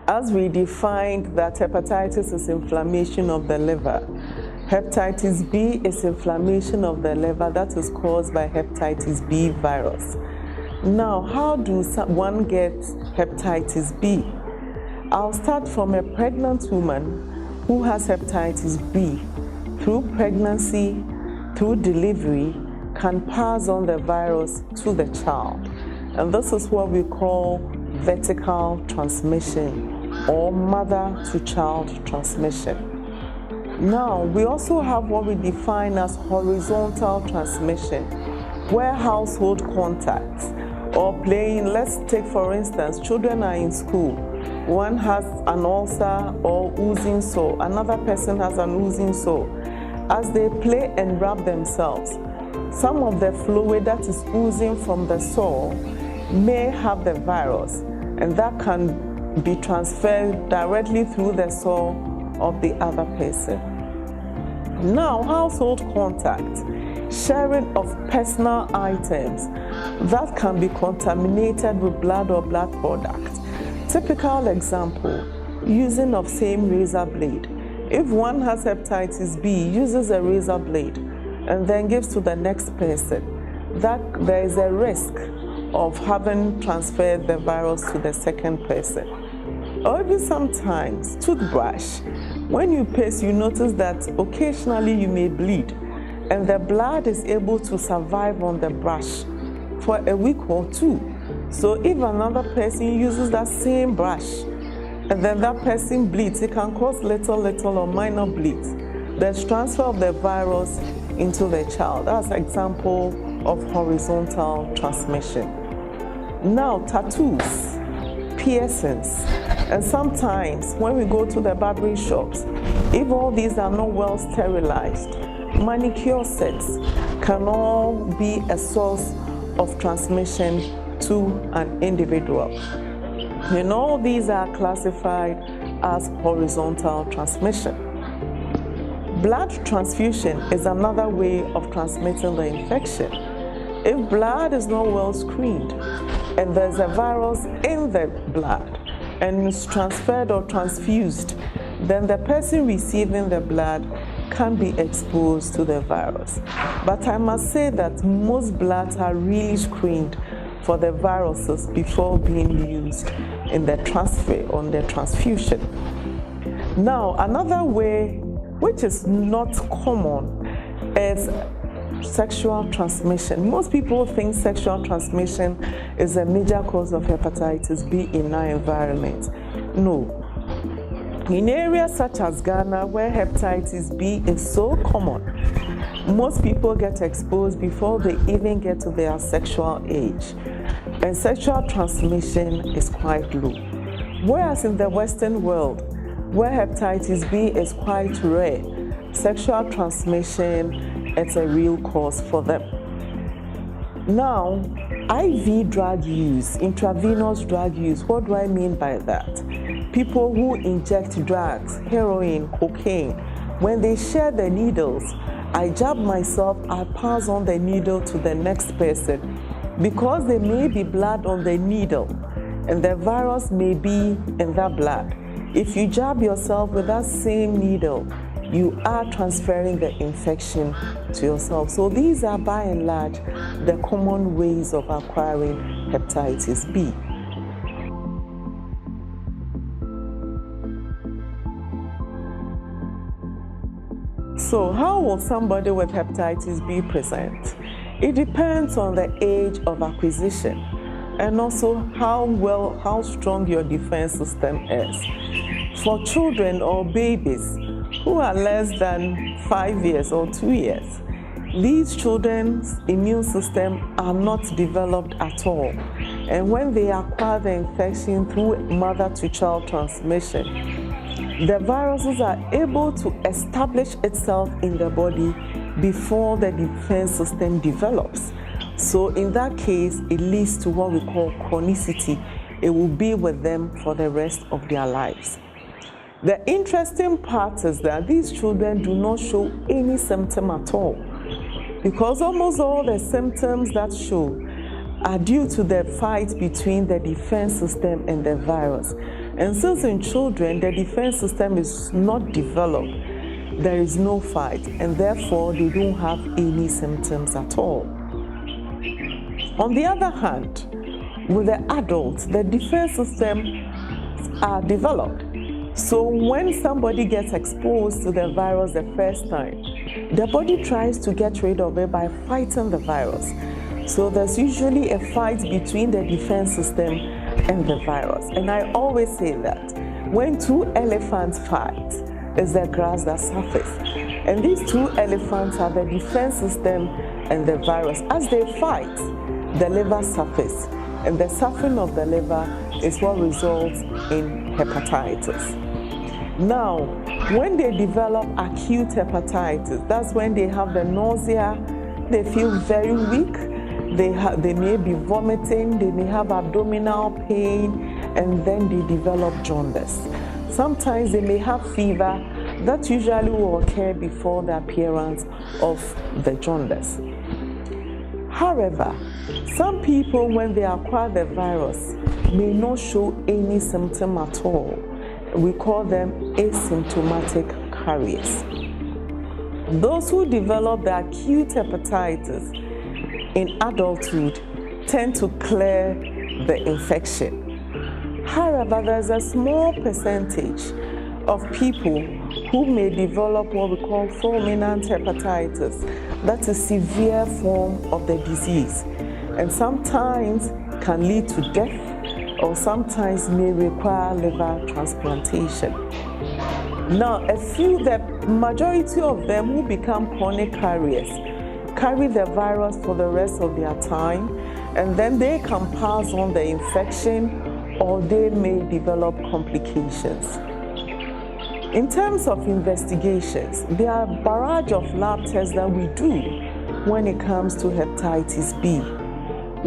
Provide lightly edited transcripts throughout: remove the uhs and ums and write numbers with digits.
As we defined that hepatitis is inflammation of the liver, hepatitis B is inflammation of the liver that is caused by hepatitis B virus. Now, how do one get hepatitis B? I'll start from a pregnant woman who has hepatitis B. Through pregnancy, through delivery, can pass on the virus to the child. And this is what we call vertical transmission or mother-to-child transmission. Now, we also have what we define as horizontal transmission, where household contacts or playing, let's take for instance, children are in school. One has an ulcer or oozing sore, another person has an oozing sore. As they play and rub themselves, some of the fluid that is oozing from the sore may have the virus, and that can be transferred directly through the sore of the other person. Now, household contact, sharing of personal items that can be contaminated with blood or blood products. Typical example, using of same razor blade. If one has hepatitis B, uses a razor blade and then gives to the next person, that there is a risk of having transferred the virus to the second person. Or even sometimes, toothbrush. When you paste, you notice that occasionally you may bleed, and the blood is able to survive on the brush for a week or two. So if another person uses that same brush, and then that person bleeds, it can cause little or minor bleeds. There's transfer of the virus into the child. That's an example of horizontal transmission. Now, tattoos, piercings, and sometimes when we go to the barbering shops, if all these are not well sterilized, manicure sets can all be a source of transmission to an individual. And all these are classified as horizontal transmission. Blood transfusion is another way of transmitting the infection. If blood is not well screened and there's a virus in the blood and is transferred or transfused, then the person receiving the blood can be exposed to the virus. But I must say that most bloods are really screened for the viruses before being used in the transfer on the transfusion. Now, another way, which is not common, is sexual transmission. Most people think sexual transmission is a major cause of hepatitis B in our environment. No. In areas such as Ghana, where hepatitis B is so common, most people get exposed before they even get to their sexual age, and sexual transmission is quite low. Whereas in the Western world, where hepatitis B is quite rare, sexual transmission is a real cause for them. Now, IV drug use, intravenous drug use, what do I mean by that? People who inject drugs, heroin, cocaine, when they share the needles, I jab myself, I pass on the needle to the next person because there may be blood on the needle and the virus may be in that blood. If you jab yourself with that same needle, you are transferring the infection to yourself. So these are by and large the common ways of acquiring hepatitis B. So how will somebody with hepatitis B present? It depends on the age of acquisition and also how strong your defense system is. For children or babies who are less than 5 years or 2 years, these children's immune system are not developed at all. And when they acquire the infection through mother-to-child transmission, the viruses are able to establish itself in the body before the defense system develops. So in that case, it leads to what we call chronicity. It will be with them for the rest of their lives. The interesting part is that these children do not show any symptom at all, because almost all the symptoms that show are due to the fight between the defense system and the virus. And since in children, the defense system is not developed, there is no fight, and therefore they don't have any symptoms at all. On the other hand, with the adults, the defense systems are developed. So when somebody gets exposed to the virus the first time, the body tries to get rid of it by fighting the virus. So there's usually a fight between the defense system and the virus. And I always say that when two elephants fight, it's the grass that suffers. And these two elephants are the defense system and the virus. As they fight, the liver suffers. And the suffering of the liver is what results in hepatitis. Now, when they develop acute hepatitis, that's when they have the nausea, they feel very weak, they may be vomiting, they may have abdominal pain, and then they develop jaundice. Sometimes they may have fever. That usually will occur before the appearance of the jaundice. However, some people, when they acquire the virus, may not show any symptom at all. We call them asymptomatic carriers. Those who develop the acute hepatitis in adulthood tend to clear the infection. However, there's a small percentage of people who may develop what we call fulminant hepatitis. That's a severe form of the disease, and sometimes can lead to death, or sometimes may require liver transplantation. Now, the majority of them who become chronic carriers carry the virus for the rest of their time, and then they can pass on the infection, or they may develop complications. In terms of investigations, there are a barrage of lab tests that we do when it comes to hepatitis B.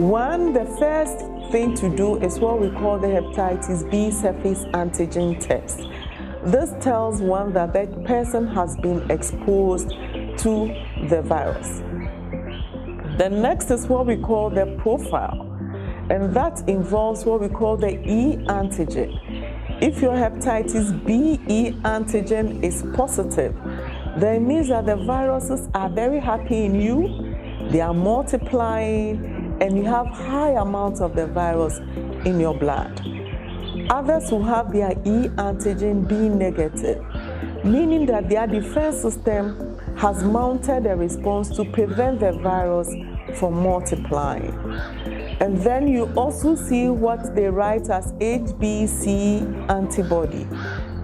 One, the first thing to do is what we call the hepatitis B surface antigen test. This tells one that the person has been exposed to the virus. The next is what we call the profile, and that involves what we call the E antigen. If your hepatitis B E antigen is positive, then it means that the viruses are very happy in you, they are multiplying, and you have high amounts of the virus in your blood. Others who have their E antigen being negative, meaning that their defense system has mounted a response to prevent the virus from multiplying. And then you also see what they write as HBC antibody,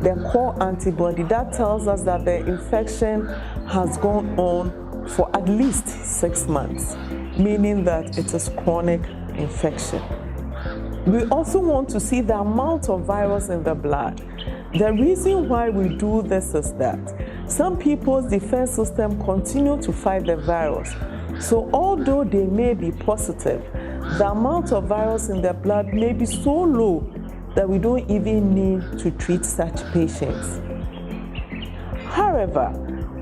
the core antibody. That tells us that the infection has gone on for at least 6 months, meaning that it is chronic infection. We also want to see the amount of virus in the blood. The reason why we do this is that some people's defense system continue to fight the virus. So although they may be positive, the amount of virus in their blood may be so low that we don't even need to treat such patients. However,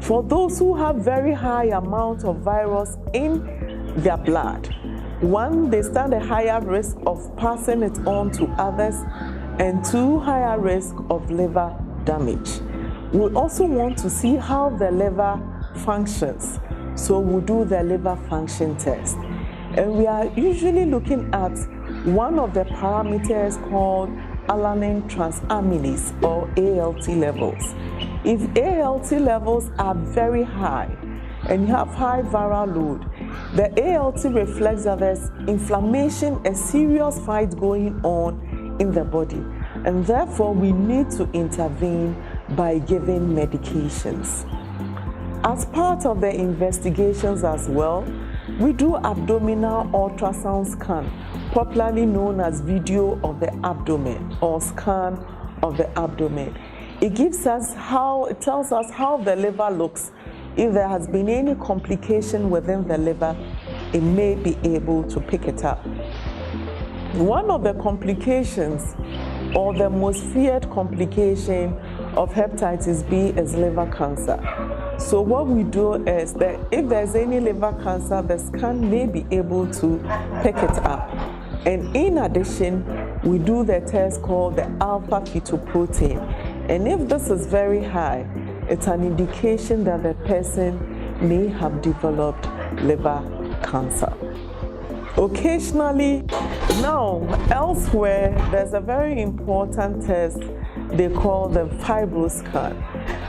for those who have very high amount of virus in their blood, one, they stand a higher risk of passing it on to others, and two, higher risk of liver damage. We also want to see how the liver functions, so we'll do the liver function test. And we are usually looking at one of the parameters called alanine transaminase, or ALT levels. If ALT levels are very high and you have high viral load, the ALT reflects that there's inflammation, a serious fight going on in the body, and therefore we need to intervene by giving medications. As part of the investigations as well, we do abdominal ultrasound scan, popularly known as video of the abdomen or scan of the abdomen. It tells us how the liver looks. If there has been any complication within the liver, it may be able to pick it up. One of the complications, or the most feared complication of hepatitis B, is liver cancer. So what we do is that if there's any liver cancer, the scan may be able to pick it up. And in addition, we do the test called the alpha fetoprotein. And if this is very high, it's an indication that the person may have developed liver cancer. Occasionally, now elsewhere, there's a very important test they call the fibroscan,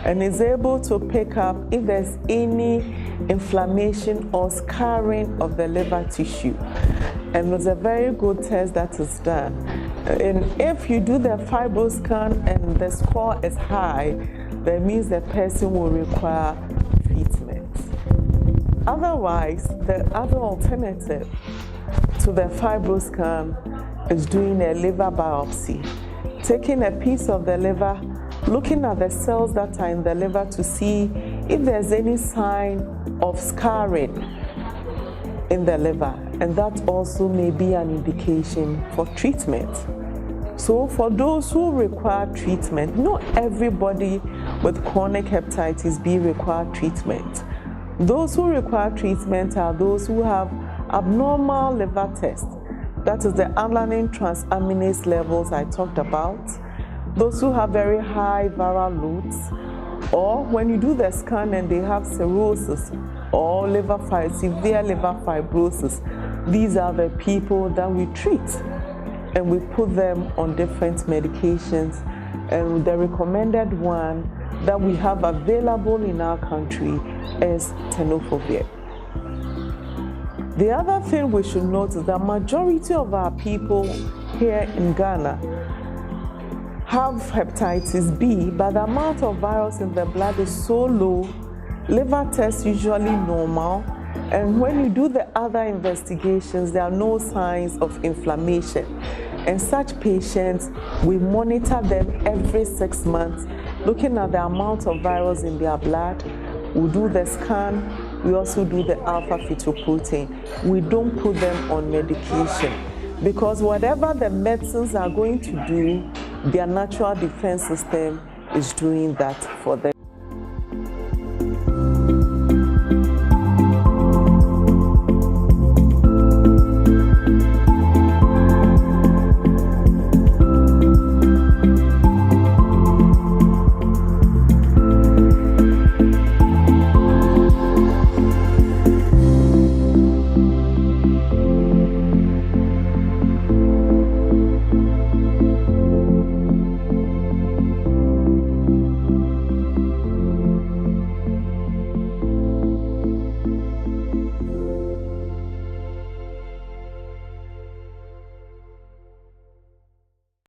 and is able to pick up if there's any inflammation or scarring of the liver tissue. And it's a very good test that is done. And if you do the fibroscan and the score is high, that means the person will require treatment. Otherwise, the other alternative to the fibroscan is doing a liver biopsy, taking a piece of the liver, looking at the cells that are in the liver to see if there's any sign of scarring in the liver, and that also may be an indication for treatment. So for those who require treatment, not everybody with chronic hepatitis B require treatment. Those who require treatment are those who have abnormal liver tests. That is the alanine transaminase levels I talked about. Those who have very high viral loads, or when you do the scan and they have cirrhosis or severe liver fibrosis, these are the people that we treat. And we put them on different medications. And the recommended one that we have available in our country is tenofovir. The other thing we should note is that majority of our people here in Ghana have hepatitis B, but the amount of virus in the blood is so low, liver tests usually normal, and when you do the other investigations, there are no signs of inflammation. And such patients, we monitor them every 6 months, looking at the amount of virus in their blood. We do the scan, we also do the alpha fetoprotein. We don't put them on medication because whatever the medicines are going to do, their natural defense system is doing that for them.